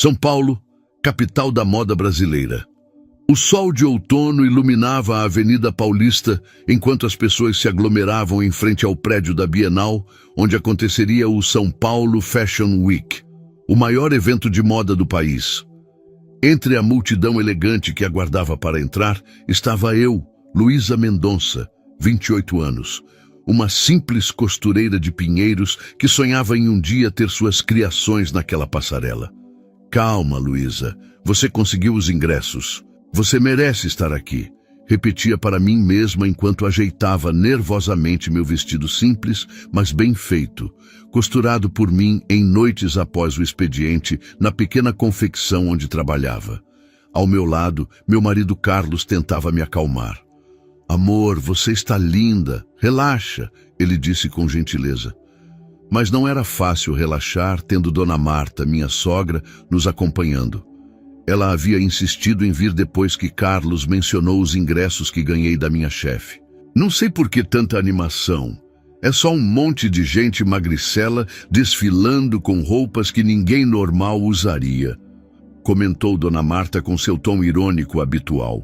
São Paulo, capital da moda brasileira. O sol de outono iluminava a Avenida Paulista enquanto as pessoas se aglomeravam em frente ao prédio da Bienal, onde aconteceria o São Paulo Fashion Week, o maior evento de moda do país. Entre a multidão elegante que aguardava para entrar, estava eu, Luísa Mendonça, 28 anos, uma simples costureira de Pinheiros que sonhava em um dia ter suas criações naquela passarela. Calma, Luísa, você conseguiu os ingressos. Você merece estar aqui, repetia para mim mesma enquanto ajeitava nervosamente meu vestido simples, mas bem feito, costurado por mim em noites após o expediente na pequena confecção onde trabalhava. Ao meu lado, meu marido Carlos tentava me acalmar. Amor, você está linda, relaxa, ele disse com gentileza. Mas não era fácil relaxar tendo Dona Marta, minha sogra, nos acompanhando. Ela havia insistido em vir depois que Carlos mencionou os ingressos que ganhei da minha chefe. Não sei por que tanta animação. É só um monte de gente magricela desfilando com roupas que ninguém normal usaria, comentou Dona Marta com seu tom irônico habitual.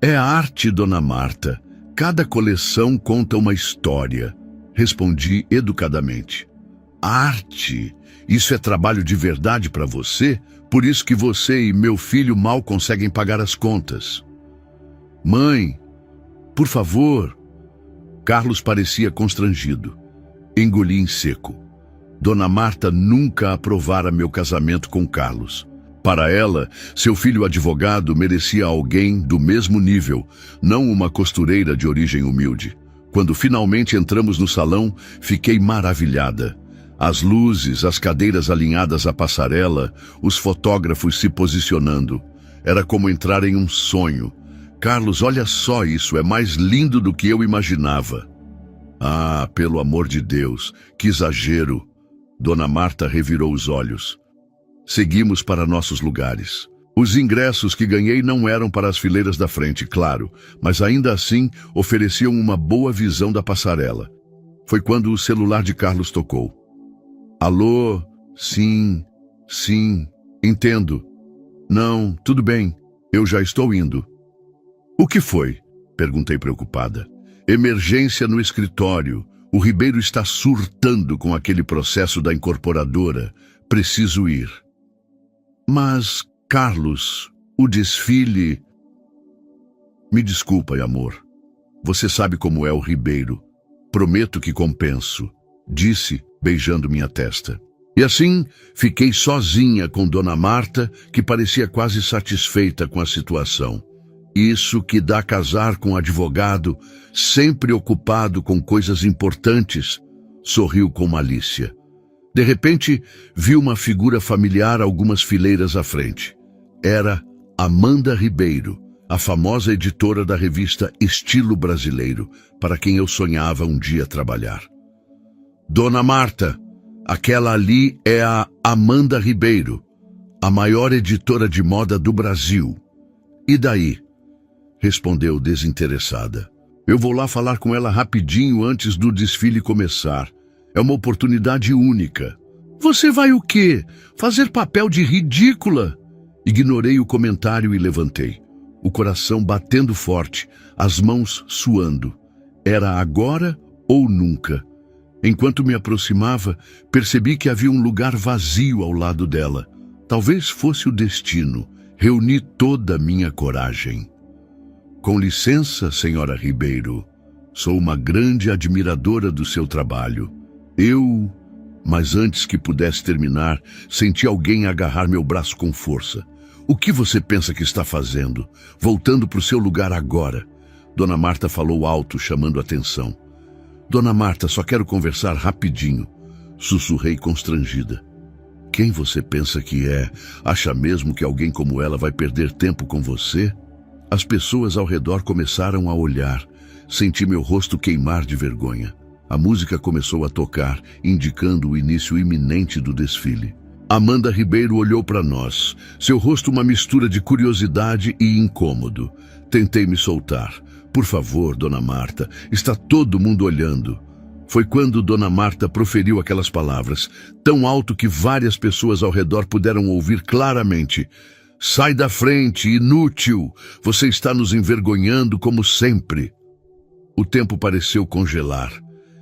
É arte, Dona Marta. Cada coleção conta uma história, respondi educadamente. Arte? Isso é trabalho de verdade para você? Por isso que você e meu filho mal conseguem pagar as contas. Mãe, por favor. Carlos parecia constrangido. Engoli em seco. Dona Marta nunca aprovara meu casamento com Carlos. Para ela, seu filho advogado merecia alguém do mesmo nível, não uma costureira de origem humilde. Quando finalmente entramos no salão, fiquei maravilhada. As luzes, as cadeiras alinhadas à passarela, os fotógrafos se posicionando. Era como entrar em um sonho. Carlos, olha só isso, é mais lindo do que eu imaginava. Ah, pelo amor de Deus, que exagero. Dona Marta revirou os olhos. Seguimos para nossos lugares. Os ingressos que ganhei não eram para as fileiras da frente, claro, mas ainda assim ofereciam uma boa visão da passarela. Foi quando o celular de Carlos tocou. Alô? Sim, entendo. Não, tudo bem, eu já estou indo. O que foi? Perguntei preocupada. Emergência no escritório. O Ribeiro está surtando com aquele processo da incorporadora. Preciso ir. Mas, Carlos, o desfile... Me desculpa, amor. Você sabe como é o Ribeiro. Prometo que compenso, disse, beijando minha testa. E assim, fiquei sozinha com Dona Marta, que parecia quase satisfeita com a situação. Isso que dá casar com advogado, sempre ocupado com coisas importantes, sorriu com malícia. De repente, vi uma figura familiar algumas fileiras à frente. Era Amanda Ribeiro, a famosa editora da revista Estilo Brasileiro, para quem eu sonhava um dia trabalhar. Dona Marta, aquela ali é a Amanda Ribeiro, a maior editora de moda do Brasil. E daí? Respondeu desinteressada. Eu vou lá falar com ela rapidinho antes do desfile começar. É uma oportunidade única. Você vai o quê? Fazer papel de ridícula? Ignorei o comentário e levantei. O coração batendo forte, as mãos suando. Era agora ou nunca. Enquanto me aproximava, percebi que havia um lugar vazio ao lado dela. Talvez fosse o destino. Reuni toda a minha coragem. Com licença, senhora Ribeiro. Sou uma grande admiradora do seu trabalho. Mas antes que pudesse terminar, senti alguém agarrar meu braço com força. O que você pensa que está fazendo? Voltando para o seu lugar agora. Dona Marta falou alto, chamando atenção. Dona Marta, só quero conversar rapidinho. Sussurrei constrangida. Quem você pensa que é? Acha mesmo que alguém como ela vai perder tempo com você? As pessoas ao redor começaram a olhar. Senti meu rosto queimar de vergonha. A música começou a tocar, indicando o início iminente do desfile. Amanda Ribeiro olhou para nós, seu rosto uma mistura de curiosidade e incômodo. Tentei me soltar. Por favor, Dona Marta, está todo mundo olhando. Foi quando Dona Marta proferiu aquelas palavras, tão alto que várias pessoas ao redor puderam ouvir claramente. Sai da frente, inútil! Você está nos envergonhando como sempre. O tempo pareceu congelar.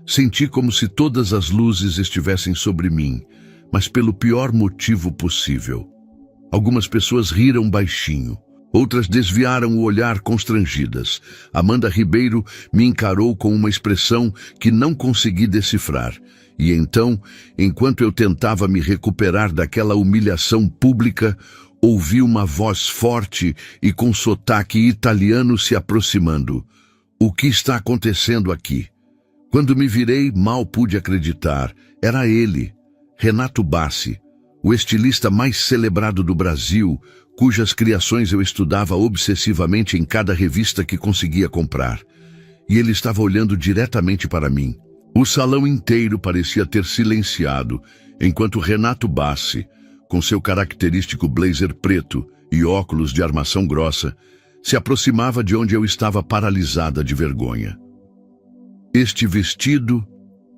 Senti como se todas as luzes estivessem sobre mim, mas pelo pior motivo possível. Algumas pessoas riram baixinho. Outras desviaram o olhar constrangidas. Amanda Ribeiro me encarou com uma expressão que não consegui decifrar. E então, enquanto eu tentava me recuperar daquela humilhação pública, ouvi uma voz forte e com sotaque italiano se aproximando. O que está acontecendo aqui? Quando me virei, mal pude acreditar. Era ele, Renato Bassi, o estilista mais celebrado do Brasil, cujas criações eu estudava obsessivamente em cada revista que conseguia comprar. E ele estava olhando diretamente para mim. O salão inteiro parecia ter silenciado, enquanto Renato Bassi, com seu característico blazer preto e óculos de armação grossa, se aproximava de onde eu estava paralisada de vergonha. Este vestido,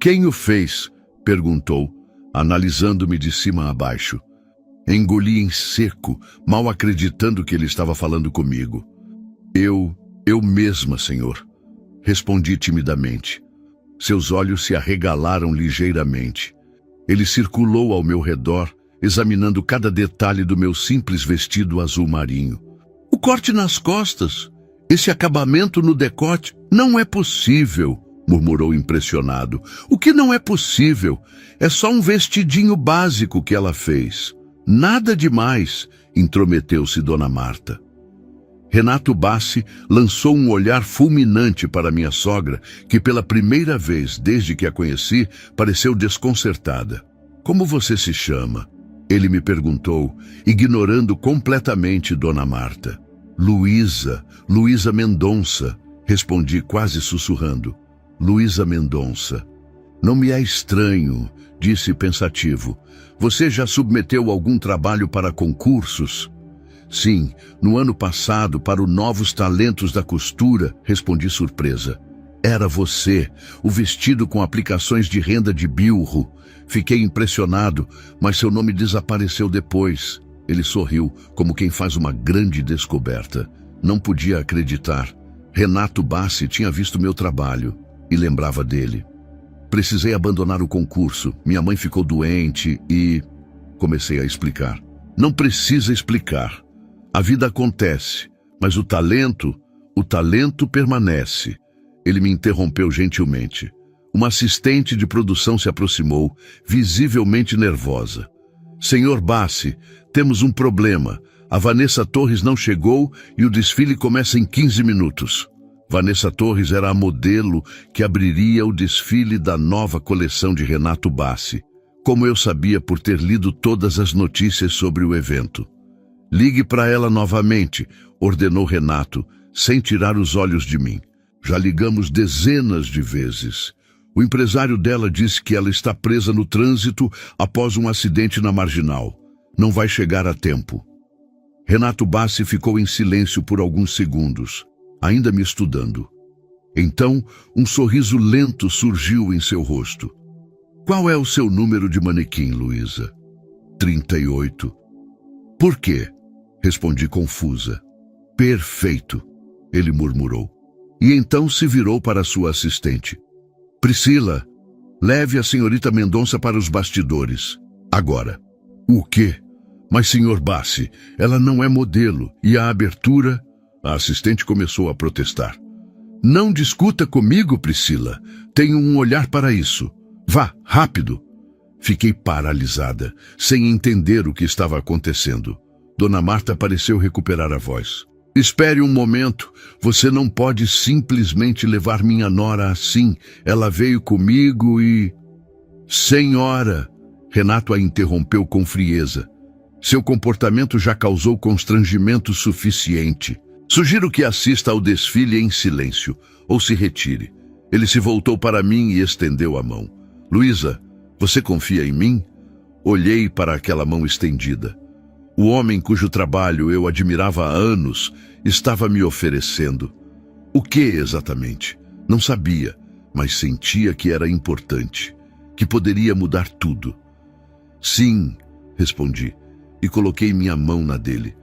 quem o fez? Perguntou, analisando-me de cima a baixo. Engoli em seco, mal acreditando que ele estava falando comigo. Eu mesma, senhor, respondi timidamente. Seus olhos se arregalaram ligeiramente. Ele circulou ao meu redor, examinando cada detalhe do meu simples vestido azul marinho. O corte nas costas, esse acabamento no decote, não é possível, murmurou impressionado. O que não é possível? É só um vestidinho básico que ela fez. Nada demais, intrometeu-se Dona Marta. Renato Bassi lançou um olhar fulminante para minha sogra, que pela primeira vez desde que a conheci, pareceu desconcertada. Como você se chama? Ele me perguntou, ignorando completamente Dona Marta. Luísa Mendonça, respondi quase sussurrando. Luísa Mendonça. Não me é estranho, disse pensativo. Você já submeteu algum trabalho para concursos? Sim, no ano passado, para o Novos Talentos da Costura, respondi surpresa. Era você, o vestido com aplicações de renda de bilro. Fiquei impressionado, mas seu nome desapareceu depois. Ele sorriu, como quem faz uma grande descoberta. Não podia acreditar. Renato Bassi tinha visto meu trabalho e lembrava dele. Precisei abandonar o concurso. Minha mãe ficou doente e... Comecei a explicar. Não precisa explicar. A vida acontece, mas o talento permanece. Ele me interrompeu gentilmente. Uma assistente de produção se aproximou, visivelmente nervosa. Senhor Bassi, temos um problema. A Vanessa Torres não chegou e o desfile começa em 15 minutos. Vanessa Torres era a modelo que abriria o desfile da nova coleção de Renato Bassi, como eu sabia por ter lido todas as notícias sobre o evento. Ligue para ela novamente, ordenou Renato, sem tirar os olhos de mim. Já ligamos dezenas de vezes. O empresário dela disse que ela está presa no trânsito após um acidente na Marginal. Não vai chegar a tempo. Renato Bassi ficou em silêncio por alguns segundos, ainda me estudando. Então, um sorriso lento surgiu em seu rosto. Qual é o seu número de manequim, Luísa? 38. Por quê? Respondi confusa. Perfeito, ele murmurou. E então se virou para sua assistente. Priscila, leve a senhorita Mendonça para os bastidores. Agora. O quê? Mas, senhor Bassi, ela não é modelo. E a abertura? A assistente começou a protestar. Não discuta comigo, Priscila. Tenho um olhar para isso. Vá, rápido. Fiquei paralisada, sem entender o que estava acontecendo. Dona Marta pareceu recuperar a voz. Espere um momento. Você não pode simplesmente levar minha nora assim. Ela veio comigo e... Senhora! Renato a interrompeu com frieza. Seu comportamento já causou constrangimento suficiente. Sugiro que assista ao desfile em silêncio, ou se retire. Ele se voltou para mim e estendeu a mão. Luísa, você confia em mim? Olhei para aquela mão estendida. O homem cujo trabalho eu admirava há anos estava me oferecendo. O que exatamente? Não sabia, mas sentia que era importante, que poderia mudar tudo. Sim, respondi, e coloquei minha mão na dele.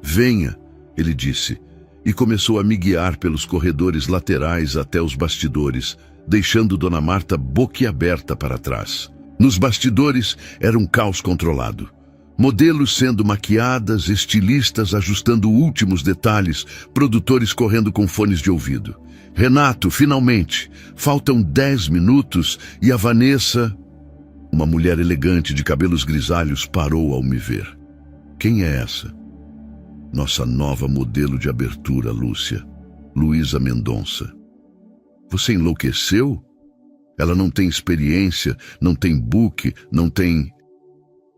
Venha, ele disse, e começou a me guiar pelos corredores laterais até os bastidores, deixando Dona Marta boquiaberta para trás. Nos bastidores era um caos controlado. Modelos sendo maquiadas, estilistas ajustando últimos detalhes, produtores correndo com fones de ouvido. Renato, finalmente, faltam 10 minutos e a Vanessa, uma mulher elegante de cabelos grisalhos, parou ao me ver. Quem é essa? Nossa nova modelo de abertura, Lúcia, Luísa Mendonça. Você enlouqueceu? Ela não tem experiência, não tem book, não tem...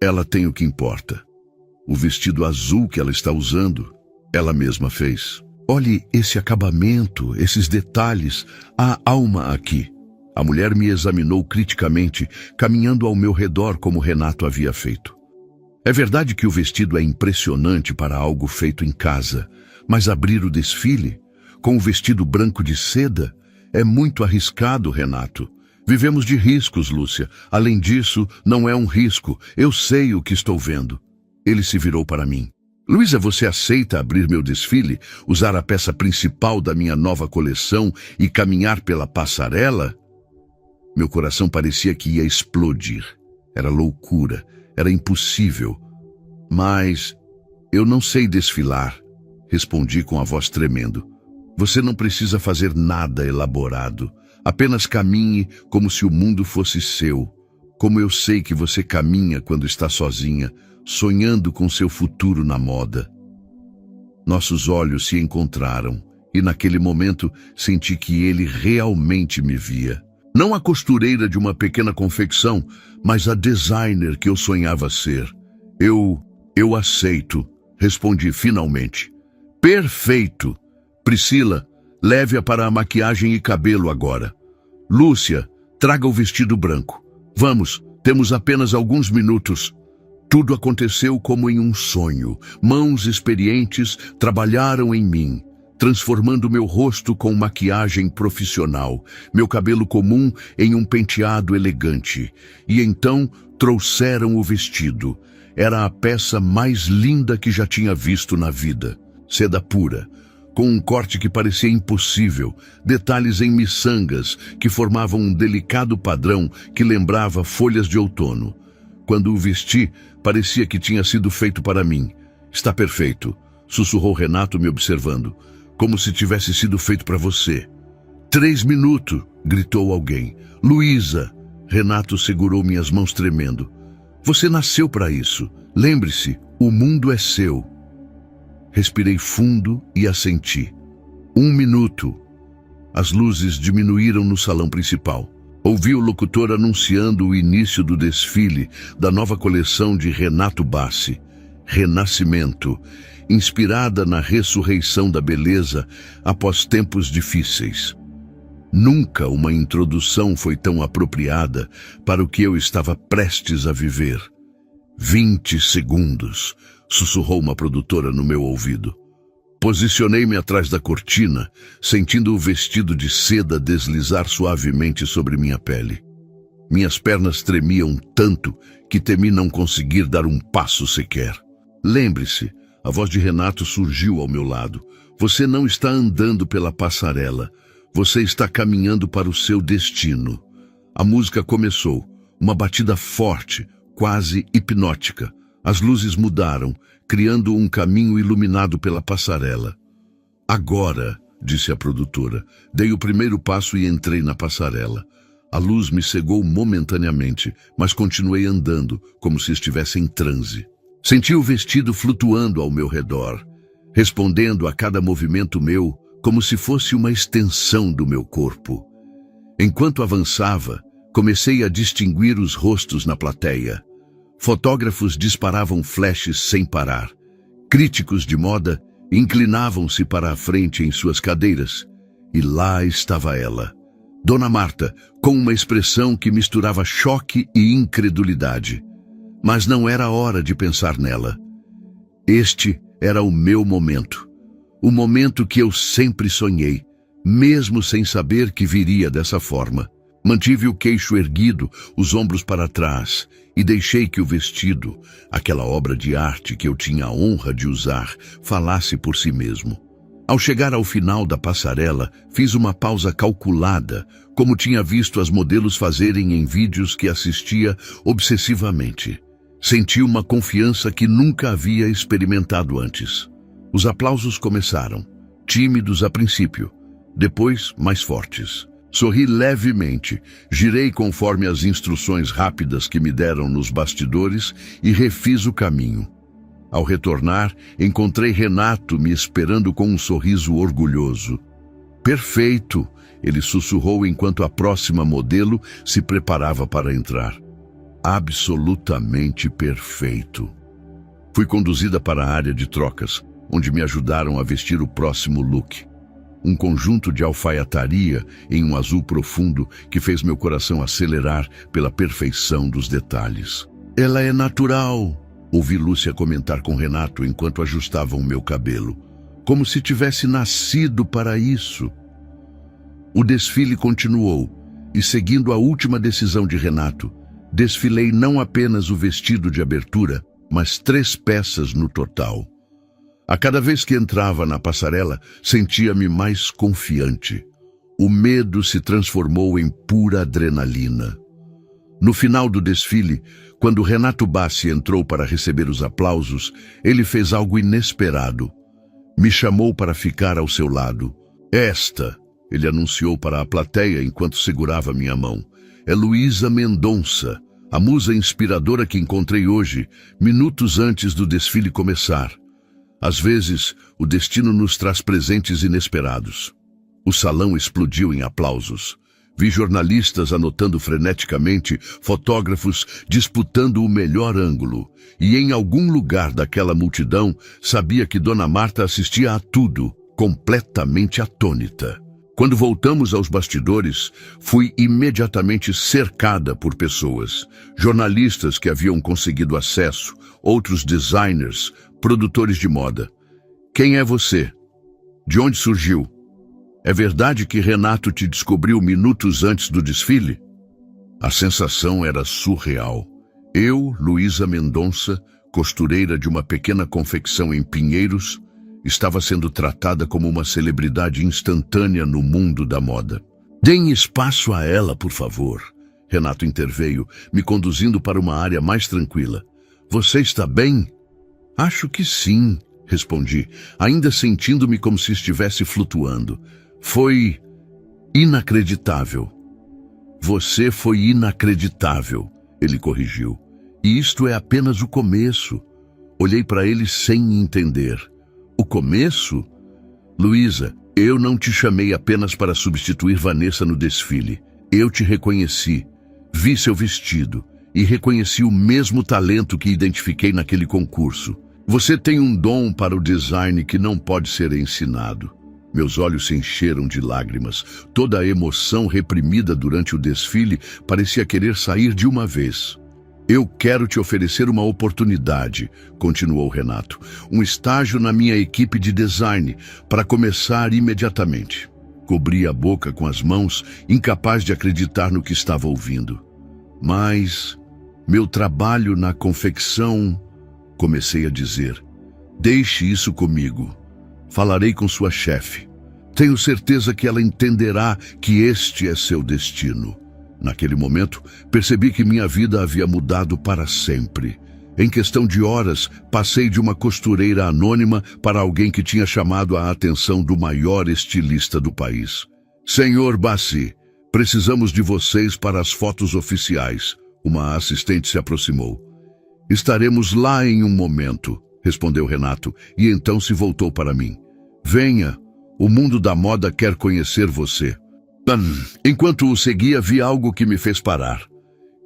Ela tem o que importa. O vestido azul que ela está usando, ela mesma fez. Olhe esse acabamento, esses detalhes, há alma aqui. A mulher me examinou criticamente, caminhando ao meu redor como Renato havia feito. É verdade que o vestido é impressionante para algo feito em casa, mas abrir o desfile, com o vestido branco de seda, é muito arriscado, Renato. Vivemos de riscos, Lúcia. Além disso, não é um risco. Eu sei o que estou vendo. Ele se virou para mim. Luísa, você aceita abrir meu desfile, usar a peça principal da minha nova coleção e caminhar pela passarela? Meu coração parecia que ia explodir. Era loucura. Era impossível. Mas eu não sei desfilar, respondi com a voz tremendo. Você não precisa fazer nada elaborado. Apenas caminhe como se o mundo fosse seu, como eu sei que você caminha quando está sozinha, sonhando com seu futuro na moda. Nossos olhos se encontraram e naquele momento senti que ele realmente me via. Não a costureira de uma pequena confecção, mas a designer que eu sonhava ser. Eu aceito, respondi finalmente. Perfeito! Priscila, leve-a para a maquiagem e cabelo agora. Lúcia, traga o vestido branco. Vamos, temos apenas alguns minutos. Tudo aconteceu como em um sonho. Mãos experientes trabalharam em mim, transformando meu rosto com maquiagem profissional, meu cabelo comum em um penteado elegante. E então trouxeram o vestido. Era a peça mais linda que já tinha visto na vida. Seda pura, com um corte que parecia impossível, detalhes em miçangas que formavam um delicado padrão que lembrava folhas de outono. Quando o vesti, parecia que tinha sido feito para mim. Está perfeito, sussurrou Renato me observando, como se tivesse sido feito para você. 3 minutos, gritou alguém. Luísa, Renato segurou minhas mãos tremendo. Você nasceu para isso. Lembre-se, o mundo é seu. Respirei fundo e assenti. 1 minuto. As luzes diminuíram no salão principal. Ouvi o locutor anunciando o início do desfile da nova coleção de Renato Bassi, Renascimento, inspirada na ressurreição da beleza após tempos difíceis. Nunca uma introdução foi tão apropriada para o que eu estava prestes a viver. 20 segundos, sussurrou uma produtora no meu ouvido. Posicionei-me atrás da cortina, sentindo o vestido de seda deslizar suavemente sobre minha pele. Minhas pernas tremiam tanto que temi não conseguir dar um passo sequer. Lembre-se, a voz de Renato surgiu ao meu lado. Você não está andando pela passarela. Você está caminhando para o seu destino. A música começou, uma batida forte, quase hipnótica. As luzes mudaram, criando um caminho iluminado pela passarela. Agora, disse a produtora, dei o primeiro passo e entrei na passarela. A luz me cegou momentaneamente, mas continuei andando, como se estivesse em transe. Senti o vestido flutuando ao meu redor, respondendo a cada movimento meu, como se fosse uma extensão do meu corpo. Enquanto avançava, comecei a distinguir os rostos na plateia. Fotógrafos disparavam flashes sem parar. Críticos de moda inclinavam-se para a frente em suas cadeiras. E lá estava ela, Dona Marta, com uma expressão que misturava choque e incredulidade. Mas não era hora de pensar nela. Este era o meu momento. O momento que eu sempre sonhei. mesmo sem saber que viria dessa forma. Mantive o queixo erguido, os ombros para trás, e deixei que o vestido, aquela obra de arte que eu tinha a honra de usar, falasse por si mesmo. Ao chegar ao final da passarela, fiz uma pausa calculada, como tinha visto as modelos fazerem em vídeos que assistia obsessivamente. Senti uma confiança que nunca havia experimentado antes. Os aplausos começaram, tímidos a princípio, depois mais fortes. Sorri levemente, girei conforme as instruções rápidas que me deram nos bastidores e refiz o caminho. Ao retornar, encontrei Renato me esperando com um sorriso orgulhoso. Perfeito, ele sussurrou enquanto a próxima modelo se preparava para entrar. Absolutamente perfeito. Fui conduzida para a área de trocas, onde me ajudaram a vestir o próximo look. Um conjunto de alfaiataria em um azul profundo que fez meu coração acelerar pela perfeição dos detalhes. Ela é natural, ouvi Lúcia comentar com Renato enquanto ajustavam meu cabelo. Como se tivesse nascido para isso. O desfile continuou, e seguindo a última decisão de Renato, desfilei não apenas o vestido de abertura, mas 3 peças no total. A cada vez que entrava na passarela, sentia-me mais confiante. O medo se transformou em pura adrenalina. No final do desfile, quando Renato Bassi entrou para receber os aplausos, ele fez algo inesperado. Me chamou para ficar ao seu lado. Esta, ele anunciou para a plateia enquanto segurava minha mão, é Luísa Mendonça, a musa inspiradora que encontrei hoje, minutos antes do desfile começar. Às vezes, o destino nos traz presentes inesperados. O salão explodiu em aplausos. Vi jornalistas anotando freneticamente, fotógrafos disputando o melhor ângulo. E em algum lugar daquela multidão, sabia que Dona Marta assistia a tudo, completamente atônita. Quando voltamos aos bastidores, fui imediatamente cercada por pessoas. Jornalistas que haviam conseguido acesso, outros designers, produtores de moda. Quem é você? De onde surgiu? É verdade que Renato te descobriu minutos antes do desfile? A sensação era surreal. Eu, Luísa Mendonça, costureira de uma pequena confecção em Pinheiros, estava sendo tratada como uma celebridade instantânea no mundo da moda. Deem espaço a ela, por favor. Renato interveio, me conduzindo para uma área mais tranquila. Você está bem? Acho que sim, respondi, ainda sentindo-me como se estivesse flutuando. Foi inacreditável. Você foi inacreditável, ele corrigiu. E isto é apenas o começo. Olhei para ele sem entender. O começo? Luísa, eu não te chamei apenas para substituir Vanessa no desfile. Eu te reconheci, vi seu vestido e reconheci o mesmo talento que identifiquei naquele concurso. Você tem um dom para o design que não pode ser ensinado. Meus olhos se encheram de lágrimas. Toda a emoção reprimida durante o desfile parecia querer sair de uma vez. Eu quero te oferecer uma oportunidade, continuou Renato. Um estágio na minha equipe de design, para começar imediatamente. Cobri a boca com as mãos, incapaz de acreditar no que estava ouvindo. Mas meu trabalho na confecção... Comecei a dizer, deixe isso comigo. Falarei com sua chefe. Tenho certeza que ela entenderá que este é seu destino. Naquele momento, percebi que minha vida havia mudado para sempre. Em questão de horas, passei de uma costureira anônima para alguém que tinha chamado a atenção do maior estilista do país. Senhor Bassi, precisamos de vocês para as fotos oficiais. Uma assistente se aproximou. Estaremos lá em um momento, respondeu Renato, e então se voltou para mim. Venha, o mundo da moda quer conhecer você. Enquanto o seguia, vi algo que me fez parar.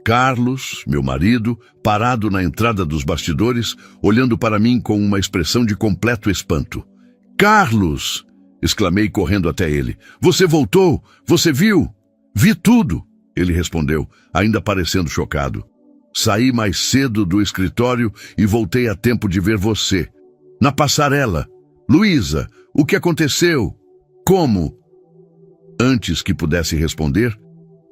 Carlos, meu marido, parado na entrada dos bastidores, olhando para mim com uma expressão de completo espanto. Carlos! Exclamei correndo até ele. Você voltou? Você viu? Vi tudo! Ele respondeu, ainda parecendo chocado. Saí mais cedo do escritório e voltei a tempo de ver você. Na passarela. Luísa, o que aconteceu? Como? Antes que pudesse responder,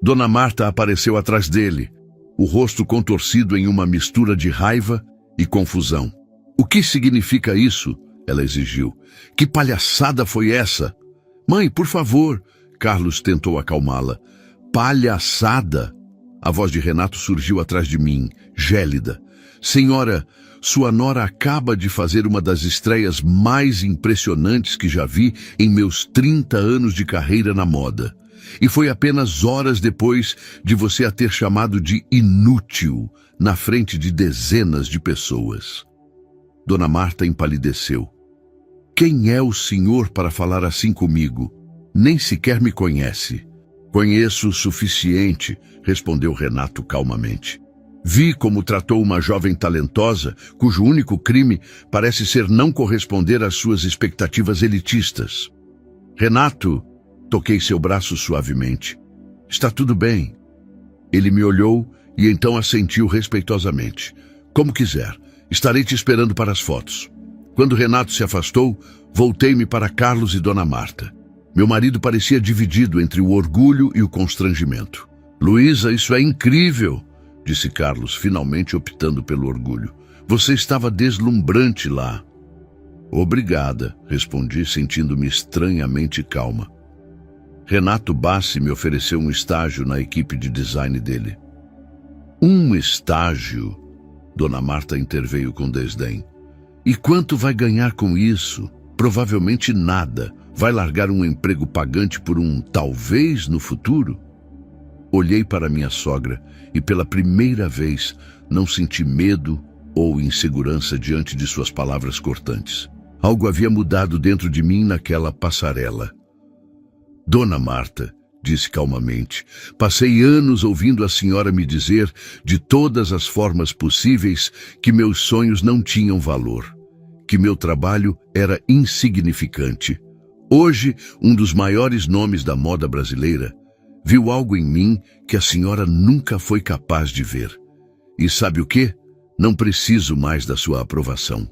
Dona Marta apareceu atrás dele, o rosto contorcido em uma mistura de raiva e confusão. "O que significa isso?" ela exigiu. "Que palhaçada foi essa?" "Mãe, por favor," Carlos tentou acalmá-la. "Palhaçada?" A voz de Renato surgiu atrás de mim, gélida. "Senhora, sua nora acaba de fazer uma das estreias mais impressionantes que já vi em meus 30 anos de carreira na moda. E foi apenas horas depois de você a ter chamado de inútil na frente de dezenas de pessoas." Dona Marta empalideceu. "Quem é o senhor para falar assim comigo? Nem sequer me conhece." "Conheço o suficiente," respondeu Renato calmamente. "Vi como tratou uma jovem talentosa, cujo único crime parece ser não corresponder às suas expectativas elitistas." "Renato," toquei seu braço suavemente. "Está tudo bem." Ele me olhou e então assentiu respeitosamente. "Como quiser, estarei te esperando para as fotos." Quando Renato se afastou, voltei-me para Carlos e Dona Marta. Meu marido parecia dividido entre o orgulho e o constrangimento. "Luísa, isso é incrível," disse Carlos, finalmente optando pelo orgulho. "Você estava deslumbrante lá." "Obrigada," respondi, sentindo-me estranhamente calma. Renato Bassi me ofereceu um estágio na equipe de design dele. "Um estágio?" Dona Marta interveio com desdém. "E quanto vai ganhar com isso? Provavelmente nada. Vai largar um emprego pagante por um talvez no futuro?" Olhei para minha sogra e pela primeira vez não senti medo ou insegurança diante de suas palavras cortantes. Algo havia mudado dentro de mim naquela passarela. "Dona Marta", disse calmamente, "passei anos ouvindo a senhora me dizer, de todas as formas possíveis, que meus sonhos não tinham valor, que meu trabalho era insignificante. Hoje, um dos maiores nomes da moda brasileira viu algo em mim que a senhora nunca foi capaz de ver. E sabe o quê? Não preciso mais da sua aprovação."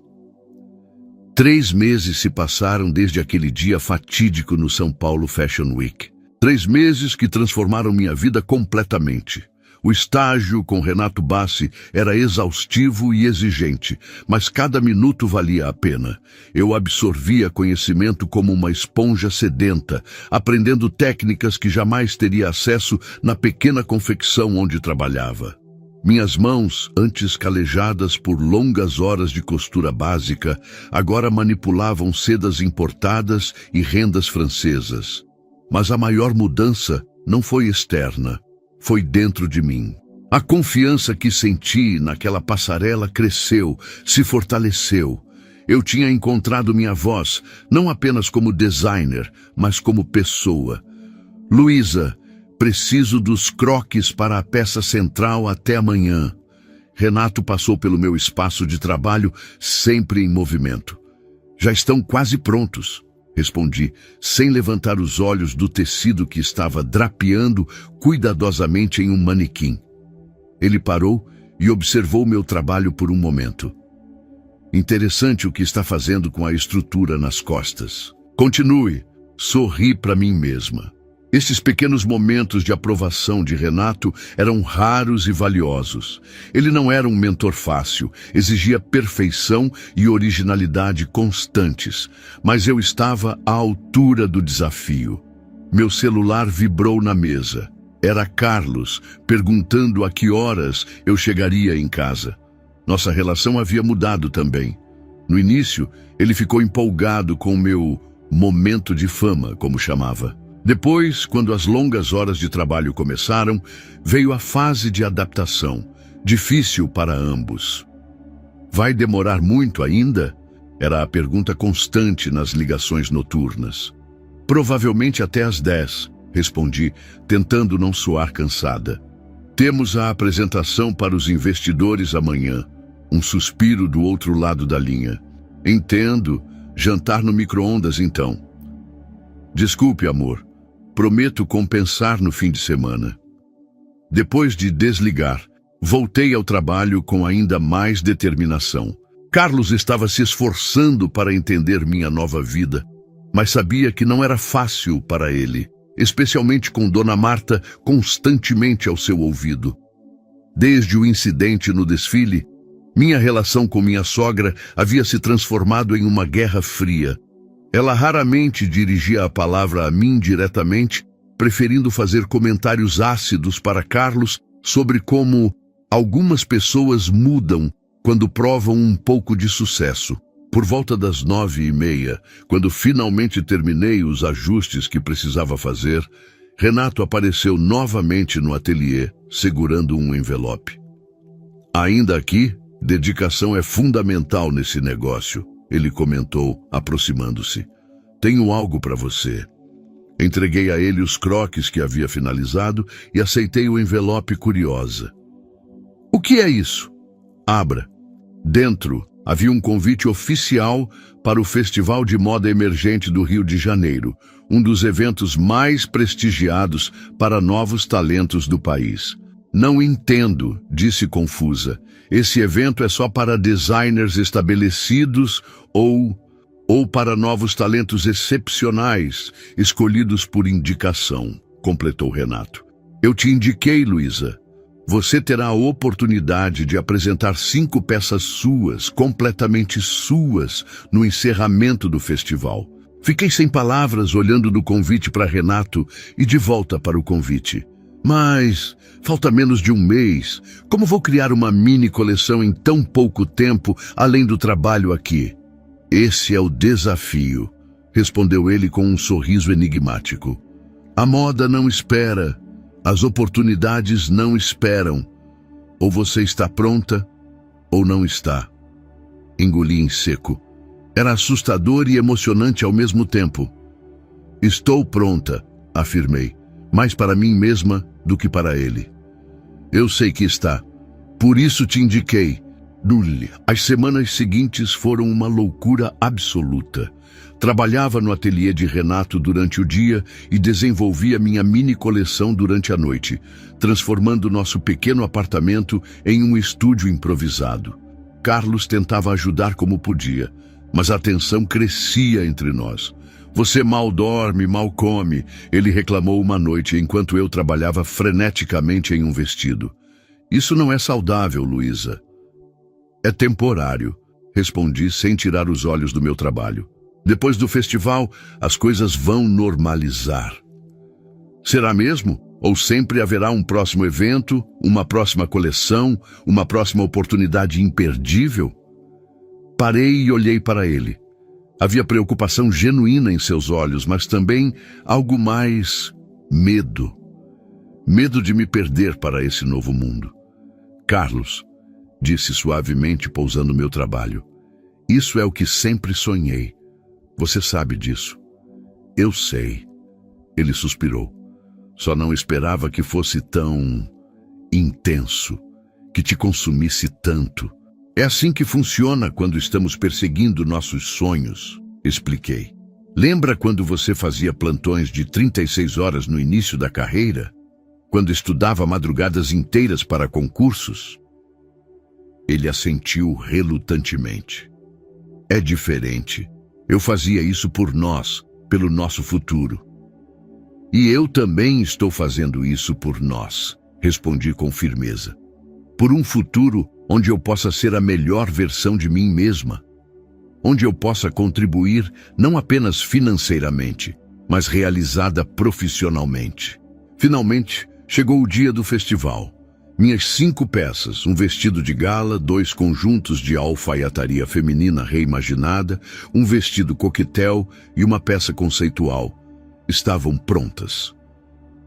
3 meses se passaram desde aquele dia fatídico no São Paulo Fashion Week. 3 meses que transformaram minha vida completamente. O estágio com Renato Bassi era exaustivo e exigente, mas cada minuto valia a pena. Eu absorvia conhecimento como uma esponja sedenta, aprendendo técnicas que jamais teria acesso na pequena confecção onde trabalhava. Minhas mãos, antes calejadas por longas horas de costura básica, agora manipulavam sedas importadas e rendas francesas. Mas a maior mudança não foi externa, foi dentro de mim. A confiança que senti naquela passarela cresceu, se fortaleceu. Eu tinha encontrado minha voz, não apenas como designer, mas como pessoa. "Luísa, preciso dos croquis para a peça central até amanhã." Renato passou pelo meu espaço de trabalho, sempre em movimento. "Já estão quase prontos," respondi, sem levantar os olhos do tecido que estava drapeando cuidadosamente em um manequim. Ele parou e observou meu trabalho por um momento. "Interessante o que está fazendo com a estrutura nas costas." "Continue," sorri para mim mesma. Esses pequenos momentos de aprovação de Renato eram raros e valiosos. Ele não era um mentor fácil, exigia perfeição e originalidade constantes, mas eu estava à altura do desafio. Meu celular vibrou na mesa. Era Carlos, perguntando a que horas eu chegaria em casa. Nossa relação havia mudado também. No início, ele ficou empolgado com o meu momento de fama, como chamava. Depois, quando as longas horas de trabalho começaram, veio a fase de adaptação, difícil para ambos. "Vai demorar muito ainda?" Era a pergunta constante nas ligações noturnas. "Provavelmente até às 10, respondi, tentando não soar cansada. "Temos a apresentação para os investidores amanhã." Um suspiro do outro lado da linha. "Entendo. Jantar no micro-ondas, então." "Desculpe, amor. Prometo compensar no fim de semana." Depois de desligar, voltei ao trabalho com ainda mais determinação. Carlos estava se esforçando para entender minha nova vida, mas sabia que não era fácil para ele. especialmente com Dona Marta constantemente ao seu ouvido. Desde o incidente no desfile, minha relação com minha sogra havia se transformado em uma guerra fria. Ela raramente dirigia a palavra a mim diretamente, preferindo fazer comentários ácidos para Carlos sobre como algumas pessoas mudam quando provam um pouco de sucesso. Por volta das 9h30, quando finalmente terminei os ajustes que precisava fazer, Renato apareceu novamente no ateliê, segurando um envelope. Ainda aqui, dedicação é fundamental nesse negócio, ele comentou, aproximando-se. Tenho algo para você. Entreguei a ele os croquis que havia finalizado e aceitei o envelope curiosa. O que é isso? Abra. Dentro havia um convite oficial para o Festival de Moda Emergente do Rio de Janeiro, um dos eventos mais prestigiados para novos talentos do país. Não entendo, disse confusa. Esse evento é só para designers estabelecidos ou para novos talentos excepcionais, escolhidos por indicação, completou Renato. Eu te indiquei, Luísa. Você terá a oportunidade de apresentar 5 peças suas, completamente suas, no encerramento do festival. Fiquei sem palavras olhando do convite para Renato e de volta para o convite. Mas falta menos de um mês. Como vou criar uma mini coleção em tão pouco tempo, além do trabalho aqui? Esse é o desafio, respondeu ele com um sorriso enigmático. A moda não espera. As oportunidades não esperam. Ou você está pronta, ou não está. Engoli em seco. Era assustador e emocionante ao mesmo tempo. Estou pronta, afirmei, mais para mim mesma do que para ele. Eu sei que está. Por isso te indiquei. As semanas seguintes foram uma loucura absoluta. Trabalhava no ateliê de Renato durante o dia e desenvolvia minha mini coleção durante a noite, transformando nosso pequeno apartamento em um estúdio improvisado. Carlos tentava ajudar como podia, mas a tensão crescia entre nós. Você mal dorme, mal come, ele reclamou uma noite enquanto eu trabalhava freneticamente em um vestido. Isso não é saudável, Luísa. É temporário, respondi sem tirar os olhos do meu trabalho. Depois do festival, as coisas vão normalizar. Será mesmo? Ou sempre haverá um próximo evento, uma próxima coleção, uma próxima oportunidade imperdível? Parei e olhei para ele. Havia preocupação genuína em seus olhos, mas também algo mais medo. Medo de me perder para esse novo mundo. Carlos, disse suavemente pousando meu trabalho, isso é o que sempre sonhei. Você sabe disso. Eu sei. Ele suspirou. Só não esperava que fosse tão intenso, que te consumisse tanto. É assim que funciona quando estamos perseguindo nossos sonhos, expliquei. Lembra quando você fazia plantões de 36 horas no início da carreira? Quando estudava madrugadas inteiras para concursos? Ele assentiu relutantemente. É diferente. Eu fazia isso por nós, pelo nosso futuro. E eu também estou fazendo isso por nós, respondi com firmeza. Por um futuro onde eu possa ser a melhor versão de mim mesma. Onde eu possa contribuir não apenas financeiramente, mas realizada profissionalmente. Finalmente, chegou o dia do festival. Minhas 5 peças, um vestido de gala, 2 conjuntos de alfaiataria feminina reimaginada, um vestido coquetel e uma peça conceitual, estavam prontas.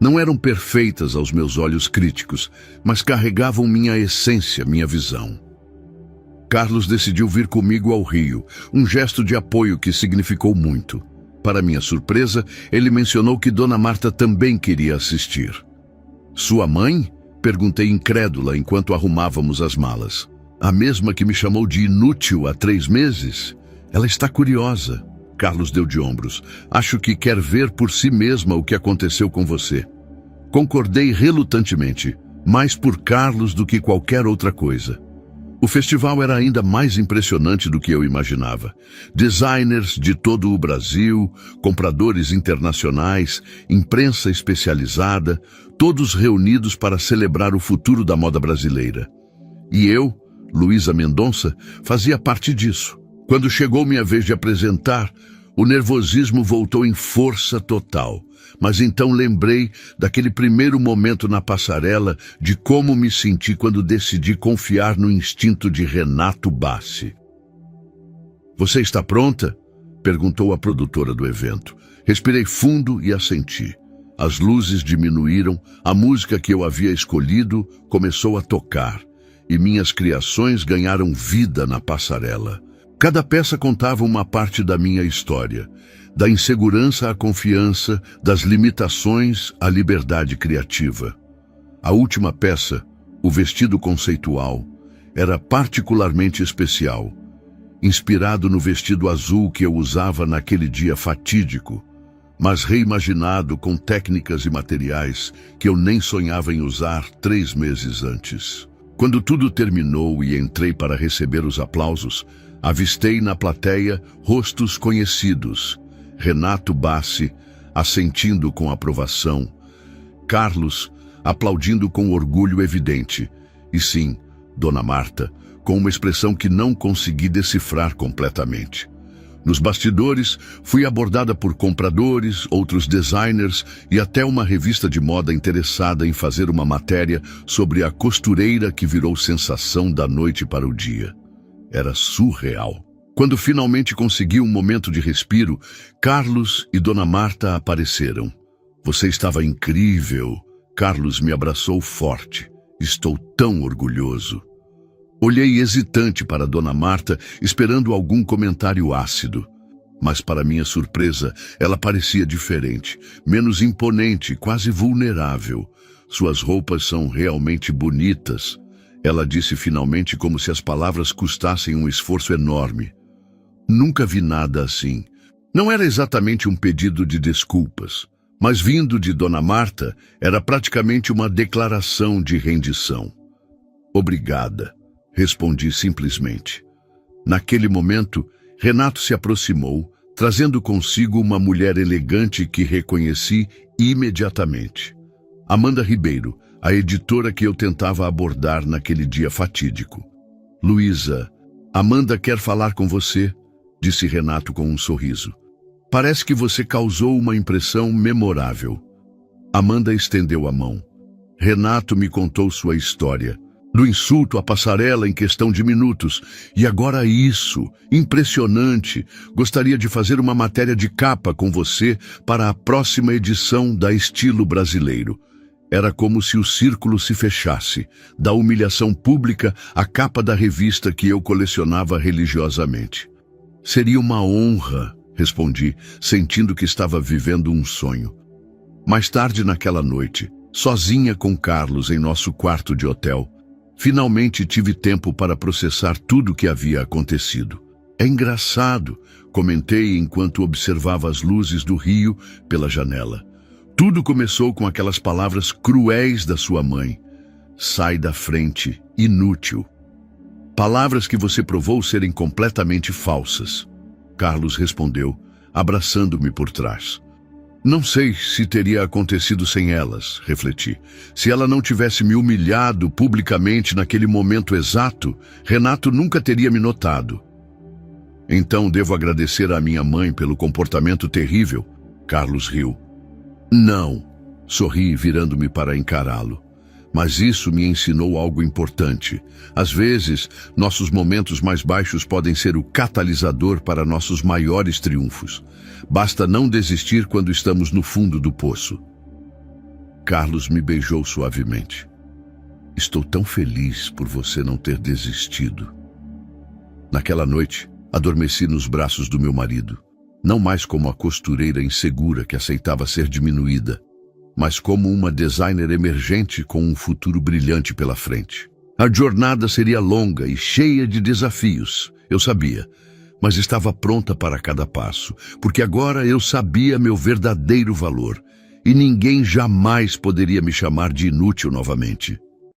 Não eram perfeitas aos meus olhos críticos, mas carregavam minha essência, minha visão. Carlos decidiu vir comigo ao Rio, um gesto de apoio que significou muito. Para minha surpresa, ele mencionou que Dona Marta também queria assistir. Sua mãe? Perguntei incrédula enquanto arrumávamos as malas. A mesma que me chamou de inútil há 3 meses? Ela está curiosa. Carlos deu de ombros. Acho que quer ver por si mesma o que aconteceu com você. Concordei relutantemente, mais por Carlos do que qualquer outra coisa. O festival era ainda mais impressionante do que eu imaginava. Designers de todo o Brasil, compradores internacionais, imprensa especializada, todos reunidos para celebrar o futuro da moda brasileira. E eu, Luísa Mendonça, fazia parte disso. Quando chegou minha vez de apresentar, o nervosismo voltou em força total. Mas então lembrei daquele primeiro momento na passarela, de como me senti quando decidi confiar no instinto de Renato Bassi. "Você está pronta?" perguntou a produtora do evento. Respirei fundo e assenti. As luzes diminuíram, a música que eu havia escolhido começou a tocar, e minhas criações ganharam vida na passarela. Cada peça contava uma parte da minha história, da insegurança à confiança, das limitações à liberdade criativa. A última peça, o vestido conceitual, era particularmente especial, inspirado no vestido azul que eu usava naquele dia fatídico, mas reimaginado com técnicas e materiais que eu nem sonhava em usar 3 meses antes. Quando tudo terminou e entrei para receber os aplausos, avistei na plateia rostos conhecidos. Renato Bassi, assentindo com aprovação. Carlos, aplaudindo com orgulho evidente. E sim, Dona Marta, com uma expressão que não consegui decifrar completamente. Nos bastidores, fui abordada por compradores, outros designers e até uma revista de moda interessada em fazer uma matéria sobre a costureira que virou sensação da noite para o dia. Era surreal. Quando finalmente consegui um momento de respiro, Carlos e Dona Marta apareceram. "Você estava incrível." Carlos me abraçou forte. "Estou tão orgulhoso." Olhei hesitante para Dona Marta, esperando algum comentário ácido. Mas, para minha surpresa, ela parecia diferente, menos imponente, quase vulnerável. "Suas roupas são realmente bonitas." Ela disse finalmente, como se as palavras custassem um esforço enorme. Nunca vi nada assim. Não era exatamente um pedido de desculpas, mas vindo de Dona Marta, era praticamente uma declaração de rendição. "Obrigada", respondi simplesmente. Naquele momento, Renato se aproximou, trazendo consigo uma mulher elegante que reconheci imediatamente. Amanda Ribeiro, a editora que eu tentava abordar naquele dia fatídico. "Luísa, Amanda quer falar com você", disse Renato com um sorriso. "Parece que você causou uma impressão memorável." Amanda estendeu a mão. Renato me contou sua história, do insulto à passarela em questão de minutos. "E agora isso, impressionante. Gostaria de fazer uma matéria de capa com você para a próxima edição da Estilo Brasileiro." Era como se o círculo se fechasse, da humilhação pública à capa da revista que eu colecionava religiosamente. "Seria uma honra", respondi, sentindo que estava vivendo um sonho. Mais tarde naquela noite, sozinha com Carlos em nosso quarto de hotel, finalmente tive tempo para processar tudo o que havia acontecido. "É engraçado", comentei enquanto observava as luzes do rio pela janela. "Tudo começou com aquelas palavras cruéis da sua mãe. 'Sai da frente, inútil.' Palavras que você provou serem completamente falsas." Carlos respondeu, abraçando-me por trás. "Não sei se teria acontecido sem elas", refleti. "Se ela não tivesse me humilhado publicamente naquele momento exato, Renato nunca teria me notado." "Então devo agradecer à minha mãe pelo comportamento terrível?" Carlos riu. "Não", sorri, virando-me para encará-lo. "Mas isso me ensinou algo importante. Às vezes, nossos momentos mais baixos podem ser o catalisador para nossos maiores triunfos. Basta não desistir quando estamos no fundo do poço." Carlos me beijou suavemente. "Estou tão feliz por você não ter desistido." Naquela noite, adormeci nos braços do meu marido. Não mais como a costureira insegura que aceitava ser diminuída, mas como uma designer emergente com um futuro brilhante pela frente. A jornada seria longa e cheia de desafios, eu sabia, mas estava pronta para cada passo, porque agora eu sabia meu verdadeiro valor, e ninguém jamais poderia me chamar de inútil novamente.